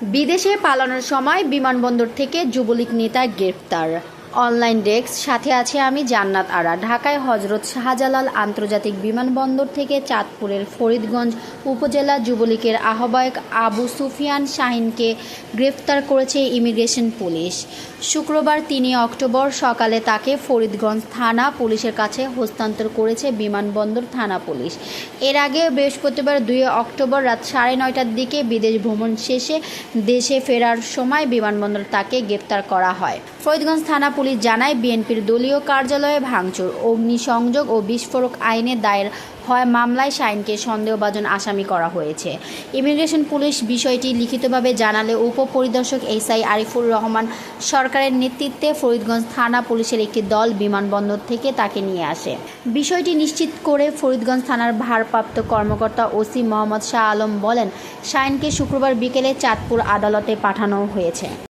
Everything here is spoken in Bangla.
বিদেশে পালানোর সময় বিমানবন্দর থেকে যুবলীগ নেতা গ্রেপ্তার। অনলাইন ডেস্ক, সাথে আছে আমি জান্নাত আরা। ঢাকায় হজরত শাহজালাল আন্তর্জাতিক বিমানবন্দর থেকে চাঁদপুরের ফরিদগঞ্জ উপজেলা যুবলীগের আহ্বায়ক আবু সুফিয়ান শাহীনকে গ্রেফতার করেছে ইমিগ্রেশন পুলিশ। শুক্রবার ৩ অক্টোবর সকালে তাকে ফরিদগঞ্জ থানা পুলিশের কাছে হস্তান্তর করেছে বিমানবন্দর থানা পুলিশ। এর আগে বৃহস্পতিবার ২ অক্টোবর রাত ৯:৩০টার দিকে বিদেশ ভ্রমণ শেষে দেশে ফেরার সময় বিমানবন্দর তাকে গ্রেপ্তার করা হয়। ফরিদগঞ্জ থানা পুলিশ জানায়, বিএনপির দলীয় কার্যালয়ে ভাঙচুর, অগ্নিসংযোগ ও বিস্ফোরক আইনে দায়ের হয় মামলায় শাহীনকে সন্দেহভাজন আসামি করা হয়েছে। ইমিগ্রেশন পুলিশ বিষয়টি লিখিতভাবে জানালে উপপরিদর্শক এসআই আরিফুর রহমান সরকারের নেতৃত্বে ফরিদগঞ্জ থানা পুলিশের একটি দল বিমানবন্দর থেকে তাকে নিয়ে আসে। বিষয়টি নিশ্চিত করে ফরিদগঞ্জ থানার ভারপ্রাপ্ত কর্মকর্তা ওসি মোহাম্মদ শাহ আলম বলেন, শাহীনকে শুক্রবার বিকেলে চাঁদপুর আদালতে পাঠানো হয়েছে।